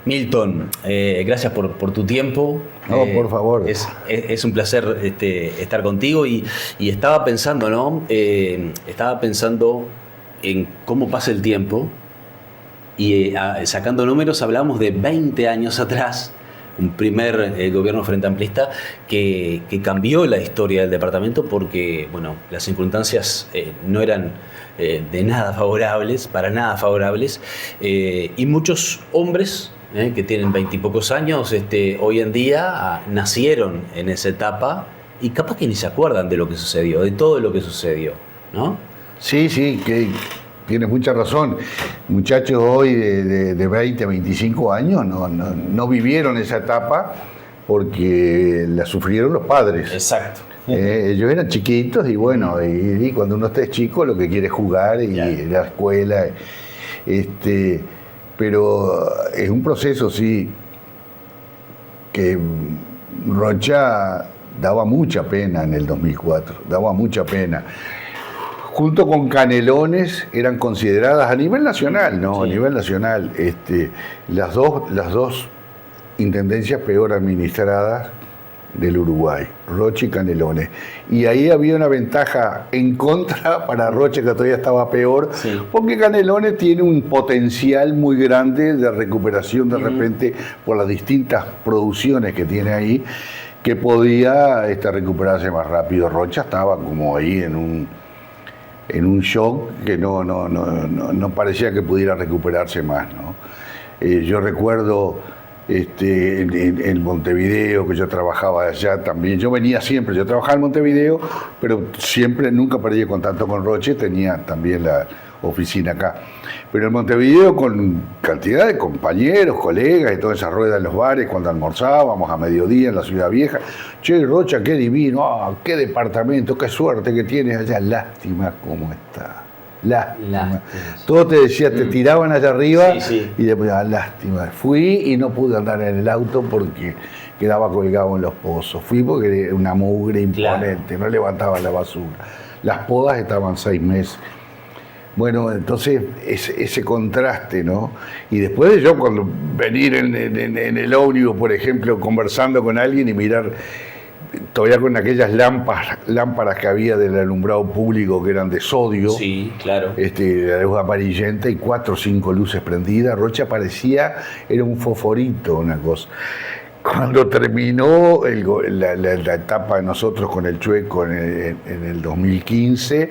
Milton, gracias por tu tiempo. No, por favor. Es un placer estar contigo y estaba pensando, ¿no? Estaba pensando en cómo pasa el tiempo y sacando números hablamos de 20 años atrás, un primer gobierno frente amplista que cambió la historia del departamento porque, bueno, las circunstancias no eran de nada favorables, para nada favorables, y muchos hombres que tienen 20 y pocos años, hoy en día nacieron en esa etapa y capaz que ni se acuerdan de lo que sucedió, de todo lo que sucedió, ¿no? Sí, que tienes mucha razón. Muchachos hoy de 20 a 25 años no vivieron esa etapa porque la sufrieron los padres. Exacto. Ellos eran chiquitos y bueno, y cuando uno está chico lo que quiere es jugar y ir a la escuela. Pero es un proceso, sí, que Rocha daba mucha pena en el 2004, daba mucha pena. Junto con Canelones eran consideradas a nivel nacional, ¿no? Sí. A nivel nacional, las dos intendencias peor administradas del Uruguay, Rocha y Canelones. Y ahí había una ventaja en contra para Rocha, que todavía estaba peor, sí, porque Canelones tiene un potencial muy grande de recuperación de repente por las distintas producciones que tiene ahí, que podía recuperarse más rápido. Rocha estaba como ahí en un shock que no parecía que pudiera recuperarse más, ¿no? Yo recuerdo en Montevideo, que yo trabajaba allá también. Yo venía siempre, yo trabajaba en Montevideo, pero siempre, nunca perdí contacto con Roche, tenía también la oficina acá. Pero en Montevideo, con cantidad de compañeros, colegas y todas esas ruedas en los bares, cuando almorzábamos a mediodía en la Ciudad Vieja. Che, Rocha, qué divino, qué departamento, qué suerte que tienes allá. Lástima cómo está. Lástima. Todo te decía, te tiraban allá arriba, sí. Y después, lástima. Fui y no pude andar en el auto porque quedaba colgado en los pozos. Fui porque era una mugre imponente, no levantaba la basura. Las podas estaban 6 meses. Bueno, entonces ese contraste, ¿no? Y después de yo, cuando venir en el ómnibus, por ejemplo, conversando con alguien y mirar todavía con aquellas lámparas que había del alumbrado público que eran de sodio, sí, claro, de luz amarillenta y 4 o 5 luces prendidas. Rocha parecía, era un fosforito, una cosa. Cuando terminó la etapa de nosotros con el Chueco en el 2015,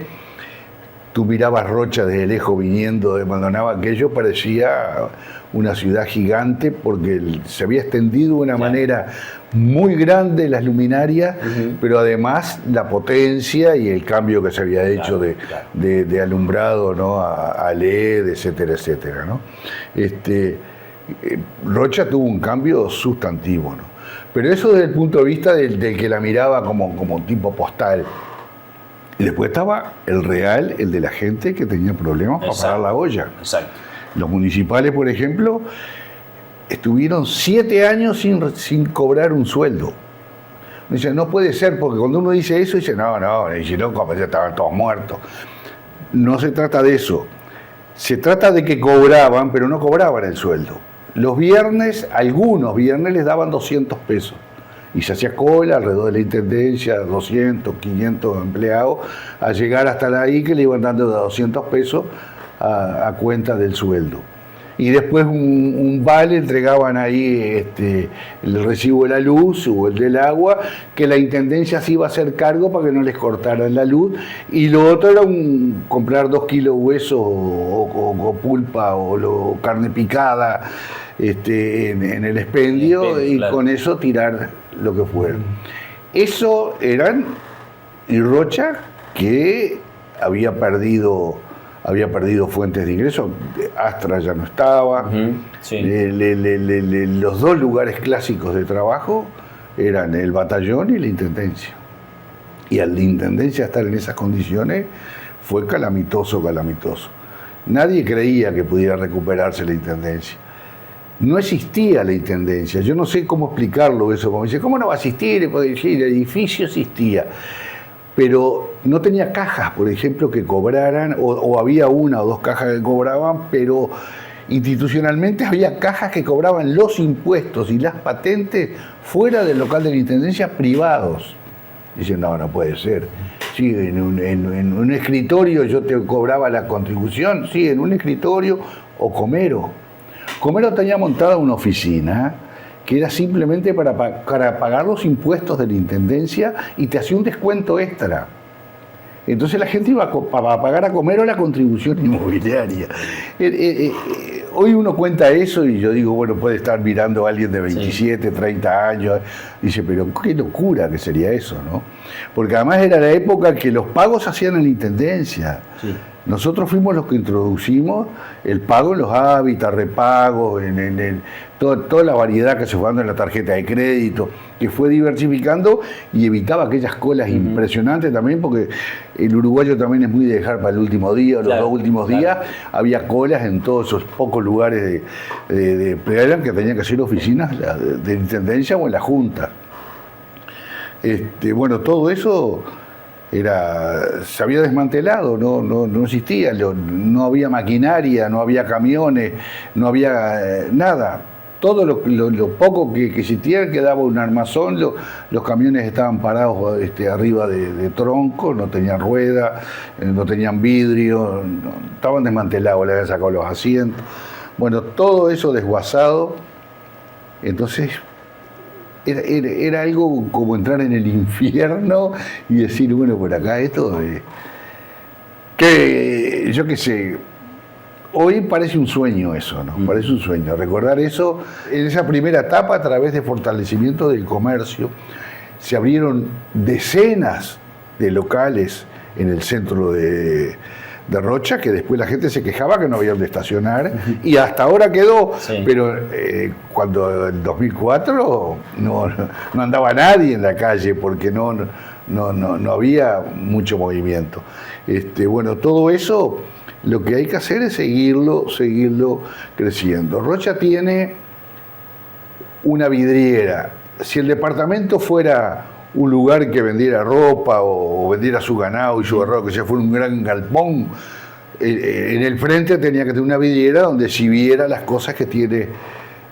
tú mirabas Rocha desde lejos viniendo de Maldonado, aquello parecía una ciudad gigante porque se había extendido de una manera muy grande las luminarias, pero además la potencia y el cambio que se había hecho de alumbrado, ¿no? a LED, etcétera, etcétera, ¿no? Rocha tuvo un cambio sustantivo, ¿no? Pero eso desde el punto de vista del que la miraba como tipo postal. Y después estaba el real, el de la gente que tenía problemas para pagar la olla. Exacto. Los municipales, por ejemplo, estuvieron 7 años sin cobrar un sueldo. Dice, no puede ser, porque cuando uno dice eso, dice, dice, no, como ya estaban todos muertos. No se trata de eso. Se trata de que cobraban, pero no cobraban el sueldo. Los viernes, algunos viernes les daban 200 pesos. Y se hacía cola alrededor de la intendencia, 200, 500 empleados, a llegar hasta ahí que le iban dando de 200 pesos a cuenta del sueldo. Y después un vale entregaban ahí el recibo de la luz o el del agua, que la intendencia se iba a hacer cargo para que no les cortaran la luz. Y lo otro era comprar 2 kilos de hueso o pulpa o carne picada en el expendio y claro, con eso tirar lo que fuera. Eso eran y Rocha, que había perdido fuentes de ingresos. Astra ya no estaba. Sí. Los 2 lugares clásicos de trabajo eran el batallón y la intendencia. Y al la intendencia estar en esas condiciones fue calamitoso. Nadie creía que pudiera recuperarse la intendencia. No existía la intendencia. Yo no sé cómo explicarlo eso. Como dice, ¿cómo no va a existir? El edificio existía, pero no tenía cajas, por ejemplo, que cobraran, o había 1 o 2 cajas que cobraban, pero institucionalmente había cajas que cobraban los impuestos y las patentes fuera del local de la Intendencia, privados. Dicen, no puede ser. Sí, en un escritorio yo te cobraba la contribución, sí, en un escritorio, o Comero. Comero tenía montada una oficina que era simplemente para pagar los impuestos de la Intendencia y te hacía un descuento extra. Entonces la gente iba a pagar a Comero la contribución inmobiliaria. Hoy uno cuenta eso y yo digo, bueno, puede estar mirando a alguien de 27, 30 años, dice, pero qué locura que sería eso, ¿no? Porque además era la época que los pagos se hacían en la Intendencia. Sí. Nosotros fuimos los que introducimos el pago en los hábitats, repagos, en toda la variedad que se fue dando en la tarjeta de crédito, que fue diversificando y evitaba aquellas colas impresionantes también, porque el uruguayo también es muy de dejar para el último día, los 2 últimos días, había colas en todos esos pocos lugares de que tenían que ser oficinas de Intendencia o en la Junta. Bueno, todo eso se había desmantelado, no existía, no había maquinaria, no había camiones, no había nada. Todo lo poco que existía quedaba un armazón, los camiones estaban parados arriba de troncos, no tenían rueda, no tenían vidrio, estaban desmantelados, le habían sacado los asientos. Bueno, todo eso desguazado, entonces era algo como entrar en el infierno y decir, bueno, por acá esto, que yo qué sé, hoy parece un sueño eso, ¿no? Parece un sueño. Recordar eso, en esa primera etapa, a través de fortalecimiento del comercio, se abrieron decenas de locales en el centro de Rocha, que después la gente se quejaba que no había donde estacionar, y hasta ahora quedó, pero cuando en 2004 no andaba nadie en la calle porque no había mucho movimiento. Bueno, todo eso lo que hay que hacer es seguirlo creciendo. Rocha tiene una vidriera. Si el departamento fuera un lugar que vendiera ropa o vendiera su ganado y su ganado, que ya fuera un gran galpón, en el frente tenía que tener una vidriera donde se viera las cosas que tiene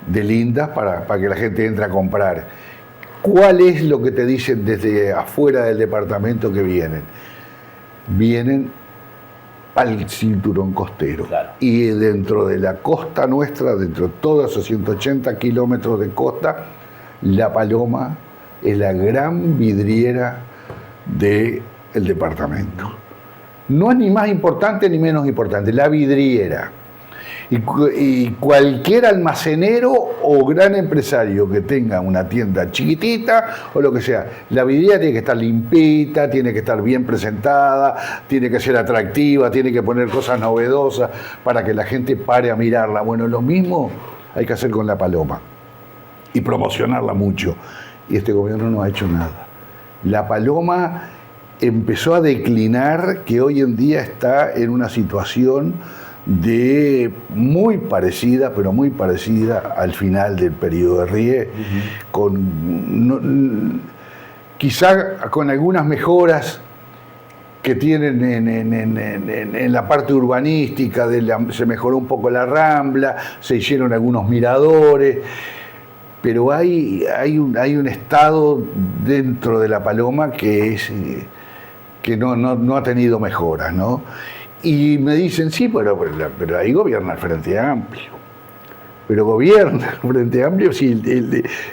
de lindas para que la gente entre a comprar. ¿Cuál es lo que te dicen desde afuera del departamento que vienen? Vienen al cinturón costero. Claro. Y dentro de la costa nuestra, dentro de todos esos 180 kilómetros de costa, La Paloma es la gran vidriera del departamento. No es ni más importante ni menos importante, la vidriera. Y cualquier almacenero o gran empresario que tenga una tienda chiquitita o lo que sea, la vidriera tiene que estar limpita, tiene que estar bien presentada, tiene que ser atractiva, tiene que poner cosas novedosas para que la gente pare a mirarla. Bueno, lo mismo hay que hacer con La Paloma y promocionarla mucho. Y este gobierno no ha hecho nada. La Paloma empezó a declinar, que hoy en día está en una situación muy parecida, pero muy parecida al final del periodo de Rie, quizá con algunas mejoras que tienen en la parte urbanística, se mejoró un poco la Rambla, se hicieron algunos miradores, pero hay un estado dentro de La Paloma que no ha tenido mejoras, ¿no? Y me dicen, sí, pero ahí gobierna el Frente Amplio. Pero gobierna el Frente Amplio, sí,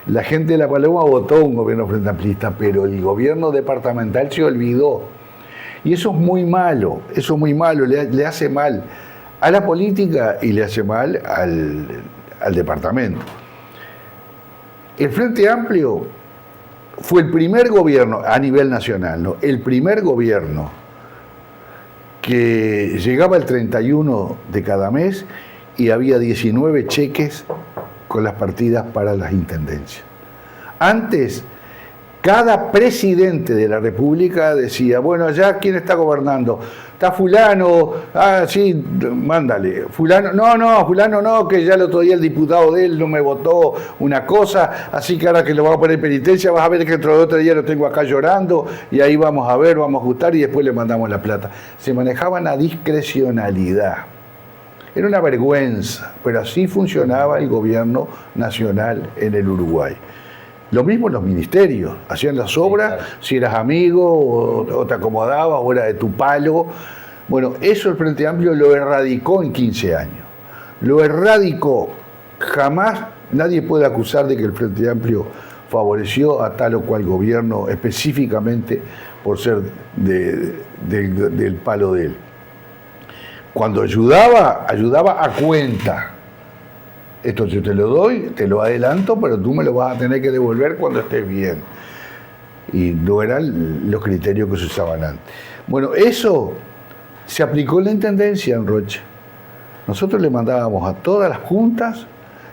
la gente de La Paloma votó un gobierno frente amplista, pero el gobierno departamental se olvidó. Y eso es muy malo, le hace mal a la política y le hace mal al departamento. El Frente Amplio fue el primer gobierno a nivel nacional, ¿no? El primer gobierno que llegaba el 31 de cada mes y había 19 cheques con las partidas para las intendencias. Antes, cada presidente de la República decía, bueno, allá ¿quién está gobernando? Está fulano, sí, mándale. Fulano, fulano no, que ya el otro día el diputado de él no me votó una cosa, así que ahora que lo vamos a poner en penitencia, vas a ver que dentro de otro día lo tengo acá llorando, y ahí vamos a ver, vamos a ajustar y después le mandamos la plata. Se manejaban a discrecionalidad. Era una vergüenza, pero así funcionaba el gobierno nacional en el Uruguay. Lo mismo los ministerios, hacían las obras, sí, claro, si eras amigo o te acomodabas o era de tu palo. Bueno, eso el Frente Amplio lo erradicó en 15 años. Lo erradicó. Jamás nadie puede acusar de que el Frente Amplio favoreció a tal o cual gobierno específicamente por ser del palo de él. Cuando ayudaba a cuenta. Esto yo te lo doy, te lo adelanto, pero tú me lo vas a tener que devolver cuando estés bien. Y no eran los criterios que se usaban antes. Bueno, eso se aplicó en la Intendencia en Rocha. Nosotros le mandábamos a todas las juntas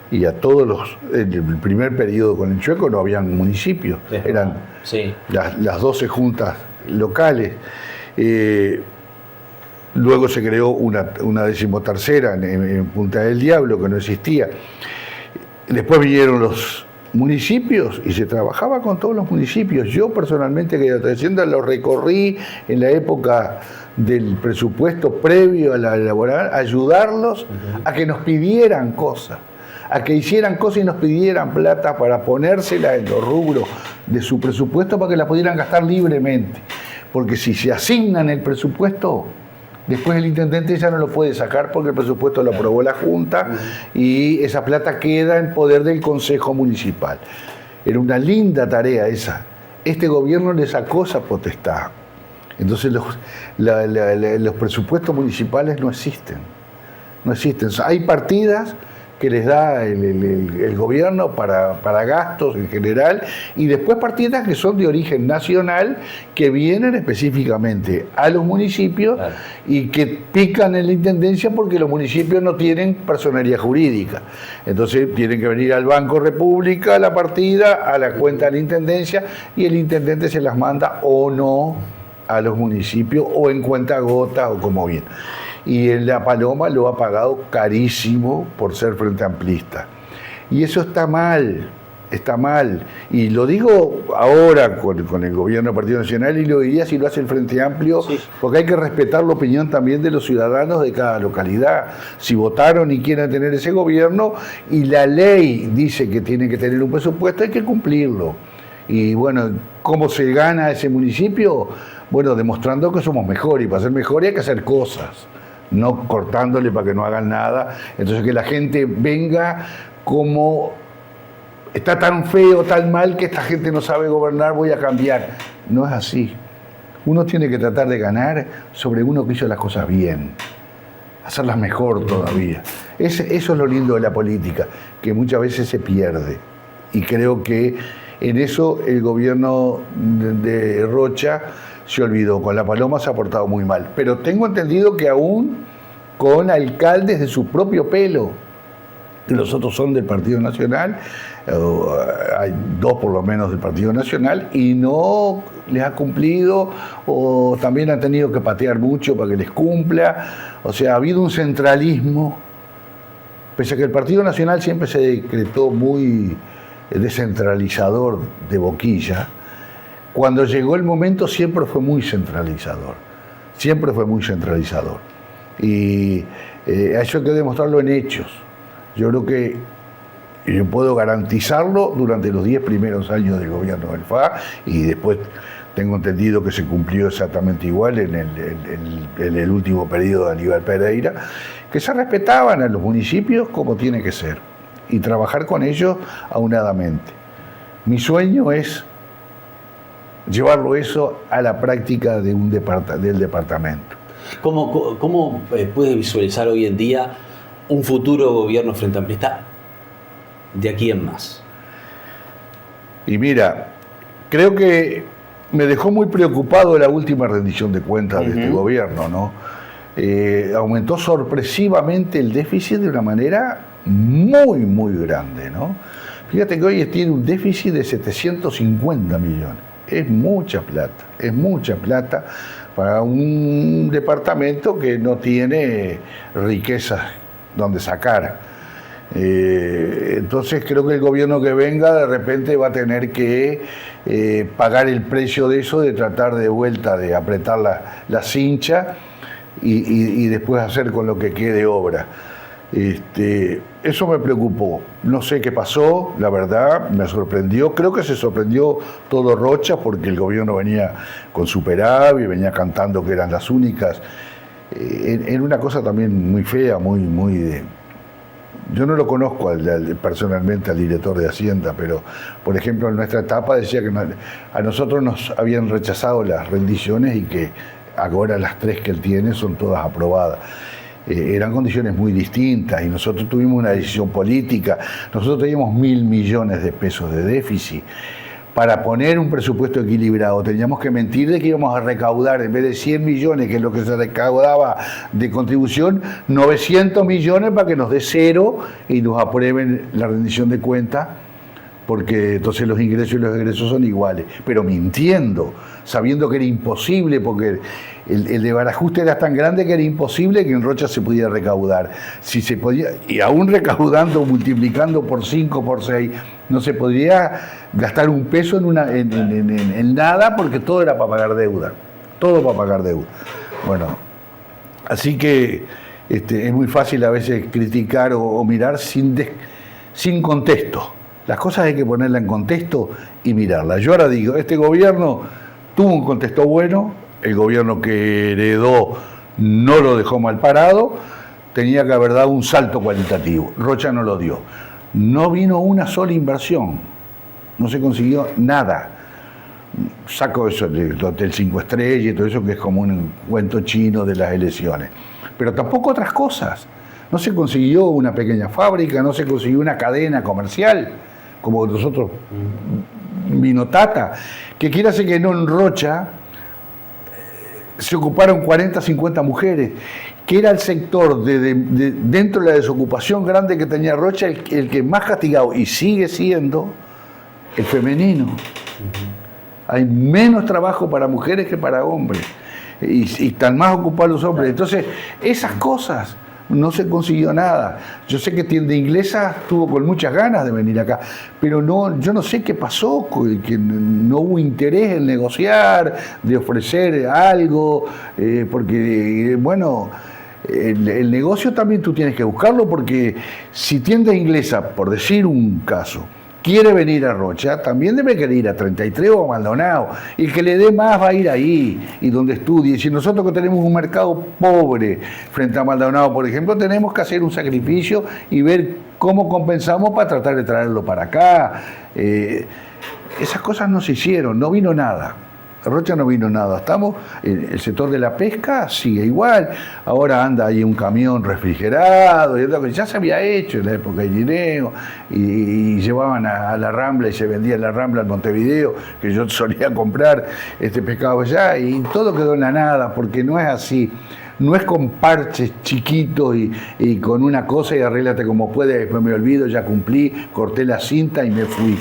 y a todos los... En el primer periodo con el Chueco no habían municipios, eran sí, las 12 juntas locales. Luego se creó una 13ª en Punta del Diablo, que no existía. Después vinieron los municipios y se trabajaba con todos los municipios. Yo personalmente, que la Hacienda lo recorrí en la época del presupuesto previo a la elaborar, ayudarlos a que nos pidieran cosas, a que hicieran cosas y nos pidieran plata para ponérsela en los rubros de su presupuesto para que la pudieran gastar libremente. Porque si se asignan el presupuesto, después el intendente ya no lo puede sacar porque el presupuesto lo aprobó la Junta y esa plata queda en poder del Consejo Municipal. Era una linda tarea esa. Este gobierno le sacó esa potestad. Entonces los presupuestos municipales no existen. No existen. Hay partidas que les da el gobierno para gastos en general, y después partidas que son de origen nacional, que vienen específicamente a los municipios, claro, y que pican en la Intendencia porque los municipios no tienen personería jurídica. Entonces tienen que venir al Banco República, a la partida, a la cuenta de la Intendencia, y el intendente se las manda o no a los municipios, o en cuenta gota, o como bien. Y en La Paloma lo ha pagado carísimo por ser frente amplista. Y eso está mal, está mal. Y lo digo ahora con el gobierno del Partido Nacional, y lo diría si lo hace el Frente Amplio, sí, porque hay que respetar la opinión también de los ciudadanos de cada localidad. Si votaron y quieren tener ese gobierno, y la ley dice que tienen que tener un presupuesto, hay que cumplirlo. Y bueno, ¿cómo se gana ese municipio? Bueno, demostrando que somos mejores, y para ser mejores hay que hacer cosas, no cortándole para que no hagan nada. Entonces que la gente venga como está tan feo, tan mal que esta gente no sabe gobernar, voy a cambiar. No es así. Uno tiene que tratar de ganar sobre uno que hizo las cosas bien, hacerlas mejor todavía. Eso es lo lindo de la política, que muchas veces se pierde. Y creo que en eso el gobierno de Rocha se olvidó. Con La Paloma se ha portado muy mal. Pero tengo entendido que aún con alcaldes de su propio pelo, que los otros son del Partido Nacional, hay 2 por lo menos del Partido Nacional, y no les ha cumplido, o también han tenido que patear mucho para que les cumpla. O sea, ha habido un centralismo, pese a que el Partido Nacional siempre se decretó muy descentralizador de boquilla. Cuando llegó el momento siempre fue muy centralizador, siempre fue muy centralizador. Y eso hay que demostrarlo en hechos. Yo creo que yo puedo garantizarlo durante los 10 primeros años del gobierno del FA, y después tengo entendido que se cumplió exactamente igual en el último periodo de Aníbal Pereira, que se respetaban a los municipios como tiene que ser, y trabajar con ellos aunadamente. Mi sueño es llevarlo eso a la práctica de del departamento. ¿Cómo puedes visualizar hoy en día un futuro gobierno frente amplista de aquí en más? Y mira, creo que me dejó muy preocupado la última rendición de cuentas de este gobierno, ¿no? Aumentó sorpresivamente el déficit de una manera muy, muy grande, ¿no? Fíjate que hoy tiene un déficit de 750 millones. Es mucha plata para un departamento que no tiene riquezas donde sacar. Entonces creo que el gobierno que venga de repente va a tener que pagar el precio de eso, de tratar de vuelta de apretar la cincha y después hacer con lo que quede obra. Eso me preocupó. No sé qué pasó, la verdad, me sorprendió. Creo que se sorprendió todo Rocha porque el gobierno venía con superávit, venía cantando que eran las únicas. Era una cosa también muy fea, muy de... Yo no lo conozco personalmente al director de Hacienda, pero, por ejemplo, en nuestra etapa decía que a nosotros nos habían rechazado las rendiciones y que ahora las 3 que él tiene son todas aprobadas. Eran condiciones muy distintas y nosotros tuvimos una decisión política. Nosotros teníamos 1.000 millones de pesos de déficit. Para poner un presupuesto equilibrado teníamos que mentir de que íbamos a recaudar, en vez de 100 millones, que es lo que se recaudaba de contribución, 900 millones para que nos dé 0 y nos aprueben la rendición de cuentas, porque entonces los ingresos y los egresos son iguales, pero mintiendo, sabiendo que era imposible, porque el desbarajuste era tan grande que era imposible que en Rocha se pudiera recaudar. Si se podía, y aún recaudando, multiplicando por 5, por 6, no se podría gastar un peso en nada, porque todo era para pagar deuda, todo para pagar deuda. Bueno, así que es muy fácil a veces criticar o mirar sin contexto. Las cosas hay que ponerlas en contexto y mirarlas. Yo ahora digo, este gobierno tuvo un contexto bueno, el gobierno que heredó no lo dejó mal parado, tenía que haber dado un salto cualitativo. Rocha no lo dio. No vino una sola inversión, no se consiguió nada. Saco eso del Hotel 5 Estrellas y todo eso, que es como un cuento chino de las elecciones. Pero tampoco otras cosas. No se consiguió una pequeña fábrica, no se consiguió una cadena comercial, como nosotros, Minotata, que quiera decir que no, en Rocha se ocuparon 40, 50 mujeres, que era el sector dentro de la desocupación grande que tenía Rocha, el que más castigado, y sigue siendo el femenino. Hay menos trabajo para mujeres que para hombres, y están más ocupados los hombres. Entonces, esas cosas no se consiguió nada. Yo sé que Tienda Inglesa estuvo con muchas ganas de venir acá, pero yo no sé qué pasó, que no hubo interés en negociar, de ofrecer algo, porque, bueno, el negocio también tú tienes que buscarlo, porque si Tienda Inglesa, por decir un caso, quiere venir a Rocha, también debe querer ir a 33 o a Maldonado. Y el que le dé más va a ir ahí, y donde estudie. Si nosotros que tenemos un mercado pobre frente a Maldonado, por ejemplo, tenemos que hacer un sacrificio y ver cómo compensamos para tratar de traerlo para acá. Esas cosas no se hicieron, no vino nada. Rocha no vino nada. Estamos, el sector de la pesca sigue igual. Ahora anda ahí un camión refrigerado, y ya se había hecho en la época de Guineo, y llevaban a la Rambla y se vendía en la Rambla en Montevideo, que yo solía comprar este pescado allá, y todo quedó en la nada, porque no es así. No es con parches chiquitos y con una cosa y arréglate como puedes, después me olvido, ya cumplí, corté la cinta y me fui.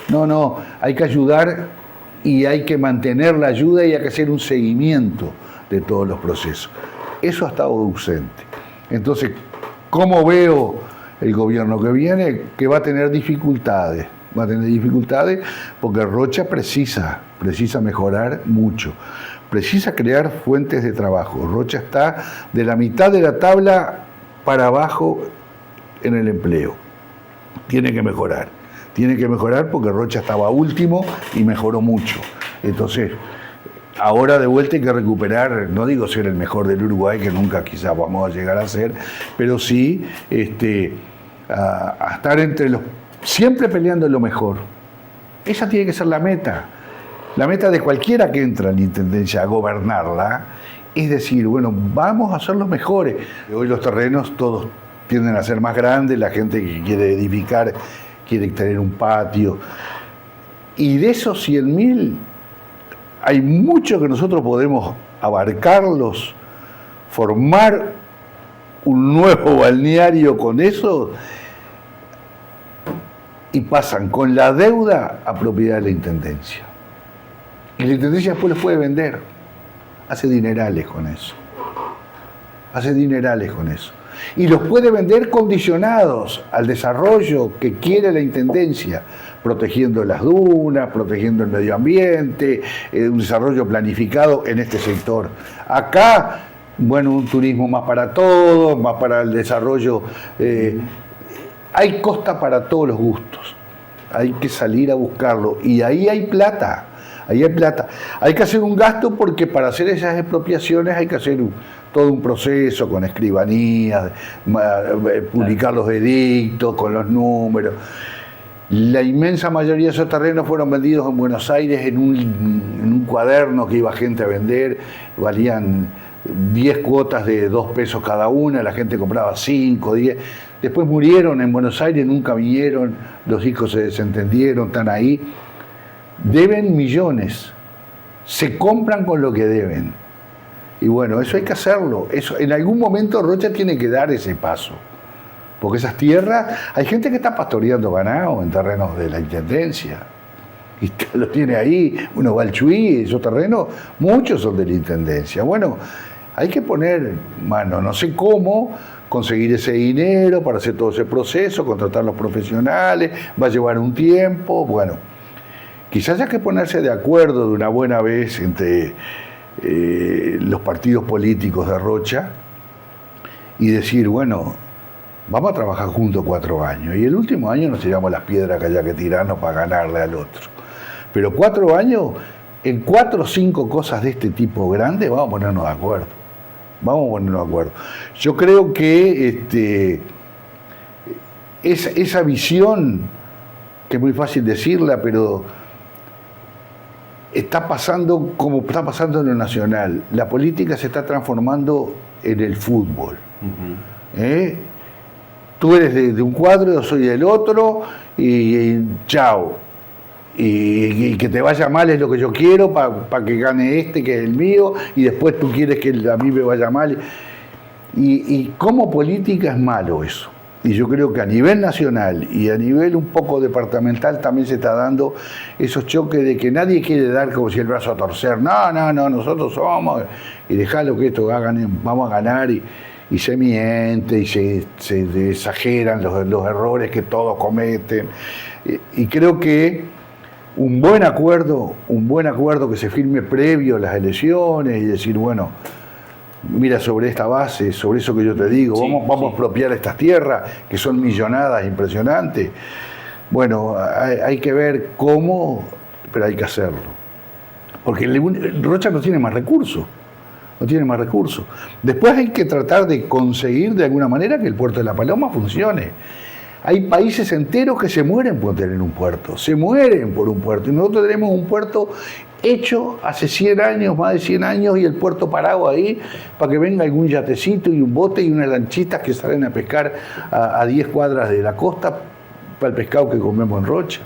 No, hay que ayudar. Y hay que mantener la ayuda y hay que hacer un seguimiento de todos los procesos. Eso ha estado ausente. Entonces, ¿cómo veo el gobierno que viene? Que va a tener dificultades. Va a tener dificultades porque Rocha precisa mejorar mucho. Precisa crear fuentes de trabajo. Rocha está de la mitad de la tabla para abajo en el empleo. Tiene que mejorar. Tiene que mejorar porque Rocha estaba último y mejoró mucho. Entonces, ahora de vuelta hay que recuperar, no digo ser el mejor del Uruguay, que nunca quizás vamos a llegar a ser, pero sí a estar entre los... siempre peleando en lo mejor. Esa tiene que ser la meta. La meta de cualquiera que entra en la Intendencia a gobernarla es decir, bueno, vamos a ser los mejores. Hoy los terrenos todos tienden a ser más grandes, la gente que quiere edificar quiere tener un patio. Y de esos 100.000, hay mucho que nosotros podemos abarcarlos, formar un nuevo balneario con eso, y pasan con la deuda a propiedad de la Intendencia. Y la Intendencia después los puede vender. Hace dinerales con eso. Y los puede vender condicionados al desarrollo que quiere la Intendencia, protegiendo las dunas, protegiendo el medio ambiente, un desarrollo planificado en este sector. Acá bueno, un turismo más para todos, más para el desarrollo. Hay costa para todos los gustos. Hay que salir a buscarlo. Y ahí hay plata. Ahí hay plata. Hay que hacer un gasto porque para hacer esas expropiaciones hay que hacer todo un proceso con escribanías, publicar los edictos, con los números. La inmensa mayoría de esos terrenos fueron vendidos en Buenos Aires en un cuaderno que iba gente a vender, valían 10 cuotas de 2 pesos cada una, la gente compraba 5, 10. Después murieron en Buenos Aires, nunca vinieron, los hijos se desentendieron, están ahí. Deben millones, se compran con lo que deben. Y bueno, eso hay que hacerlo. Eso, en algún momento Rocha tiene que dar ese paso. Porque esas tierras, hay gente que está pastoreando ganado en terrenos de la Intendencia. Y los tiene ahí, uno va al Chuy, esos terrenos, muchos son de la Intendencia. Bueno, hay que poner mano, no sé cómo, conseguir ese dinero para hacer todo ese proceso, contratar a los profesionales, va a llevar un tiempo, bueno. Quizás haya que ponerse de acuerdo de una buena vez entre los partidos políticos de Rocha y decir, bueno, vamos a trabajar juntos 4 años. Y el último año nos tiramos las piedras que haya que tirarnos para ganarle al otro. Pero 4 años, en 4 o 5 cosas de este tipo grandes, vamos a ponernos de acuerdo. Vamos a ponernos de acuerdo. Yo creo que esa visión, que es muy fácil decirla, pero está pasando como está pasando en lo nacional. La política se está transformando en el fútbol. Tú eres de un cuadro, yo soy del otro, y chao. Y que te vaya mal es lo que yo quiero para que gane este, que es el mío, y después tú quieres que a mí me vaya mal. Y como política es malo eso. Y yo creo que a nivel nacional y a nivel un poco departamental también se está dando esos choques de que nadie quiere dar como si el brazo a torcer. No, nosotros somos, y dejalo que esto hagan, vamos a ganar, y se miente, y se exageran los errores que todos cometen. Y creo que un buen acuerdo que se firme previo a las elecciones y decir, bueno, mira, sobre esta base, sobre eso que yo te digo, vamos a expropiar estas tierras, que son millonadas impresionantes. Bueno, hay que ver cómo, pero hay que hacerlo. Porque Rocha no tiene más recursos. Después hay que tratar de conseguir de alguna manera que el puerto de La Paloma funcione. Hay países enteros que se mueren por tener un puerto, se mueren por un puerto. Y nosotros tenemos un puerto hecho hace 100 años, más de 100 años, y el puerto parado ahí para que venga algún yatecito y un bote y unas lanchitas que salen a pescar a 10 cuadras de la costa para el pescado que comemos en Rocha.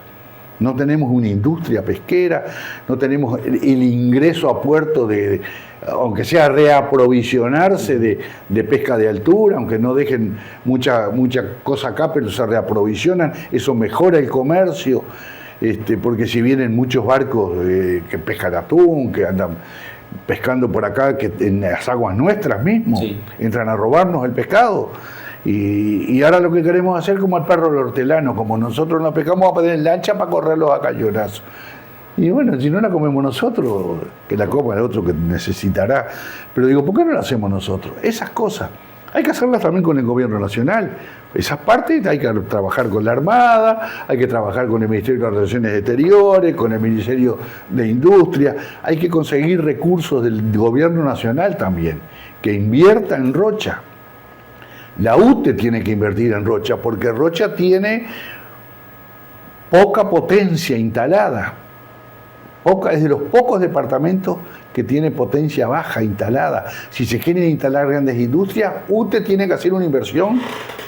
No tenemos una industria pesquera, no tenemos el ingreso a puerto aunque sea reaprovisionarse de pesca de altura, aunque no dejen mucha cosa acá, pero se reaprovisionan, eso mejora el comercio, porque si vienen muchos barcos que pescan atún, que andan pescando por acá, que en las aguas nuestras mismo, entran a robarnos el pescado. Y ahora lo que queremos hacer como el perro del hortelano, como nosotros nos pescamos, a poner en lancha para correrlos a cañonazos. Y bueno, si no la comemos nosotros, que la coma el otro que necesitará. Pero digo, ¿por qué no la hacemos nosotros? Esas cosas hay que hacerlas también con el gobierno nacional. Esas partes hay que trabajar con la Armada, hay que trabajar con el Ministerio de Relaciones Exteriores, con el Ministerio de Industria. Hay que conseguir recursos del gobierno nacional también, que invierta en Rocha. La UTE tiene que invertir en Rocha, porque Rocha tiene poca potencia instalada. Es de los pocos departamentos que tiene potencia baja instalada. Si se quieren instalar grandes industrias, UTE tiene que hacer una inversión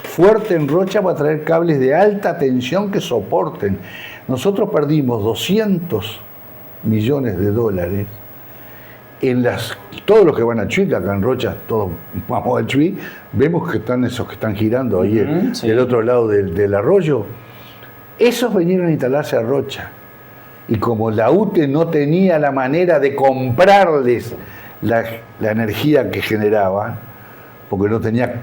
fuerte en Rocha para traer cables de alta tensión que soporten. Nosotros perdimos 200 millones de dólares en todos los que van a Chuy, que acá en Rocha todos vamos al Chuy, vemos que están esos que están girando ahí del otro lado del arroyo. Esos vinieron a instalarse a Rocha. Y como la UTE no tenía la manera de comprarles la energía que generaban, porque no tenía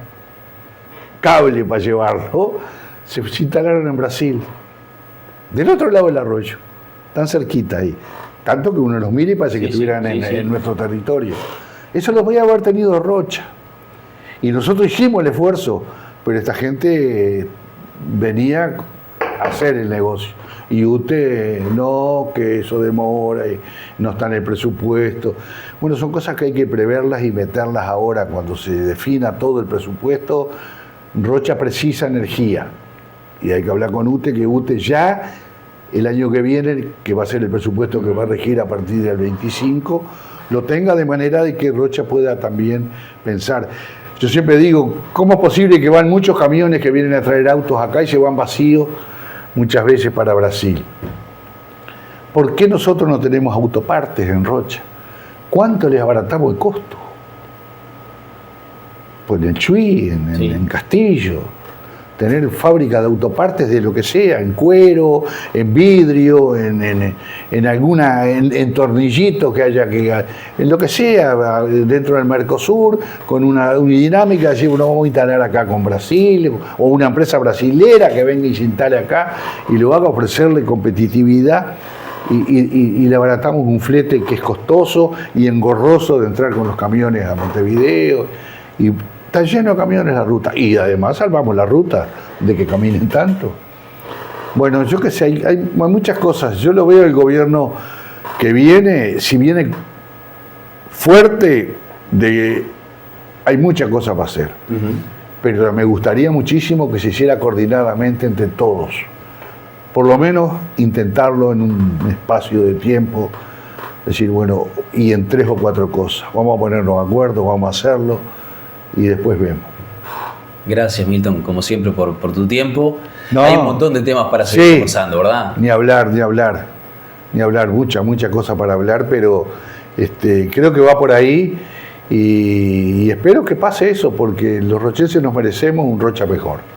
cable para llevarlo, se instalaron en Brasil, del otro lado del arroyo, tan cerquita ahí. Tanto que uno los mira y parece que estuvieran en nuestro territorio. Eso lo podía haber tenido Rocha. Y nosotros hicimos el esfuerzo, pero esta gente venía a hacer el negocio. Y UTE, no, que eso demora, y no está en el presupuesto. Bueno, son cosas que hay que preverlas y meterlas ahora cuando se defina todo el presupuesto. Rocha precisa energía. Y hay que hablar con UTE, que UTE ya el año que viene, que va a ser el presupuesto que va a regir a partir del 25, lo tenga de manera de que Rocha pueda también pensar. Yo siempre digo, ¿cómo es posible que van muchos camiones que vienen a traer autos acá y se van vacíos muchas veces para Brasil? ¿Por qué nosotros no tenemos autopartes en Rocha? ¿Cuánto les abaratamos el costo? Pues en Chuy, en Castillo. Tener fábrica de autopartes de lo que sea, en cuero, en vidrio, en tornillitos que haya, en lo que sea, dentro del Mercosur, con una dinámica, decir, bueno, vamos a instalar acá con Brasil, o una empresa brasilera que venga y se instale acá y lo haga, ofrecerle competitividad y le abaratamos un flete que es costoso y engorroso de entrar con los camiones a Montevideo. Y está lleno de camiones la ruta. Y además salvamos la ruta de que caminen tanto. Bueno, yo qué sé, hay muchas cosas. Yo lo veo el gobierno que viene, si viene fuerte, hay muchas cosas para hacer. Pero me gustaría muchísimo que se hiciera coordinadamente entre todos. Por lo menos intentarlo en un espacio de tiempo. Decir, bueno, y en 3 o 4 cosas. Vamos a ponernos de acuerdo, vamos a hacerlo. Y después vemos. Gracias, Milton, como siempre, por tu tiempo. No, hay un montón de temas para seguir conversando, ¿verdad? Ni hablar. Mucha cosa para hablar, pero creo que va por ahí y espero que pase eso, porque los rochenses nos merecemos un Rocha mejor.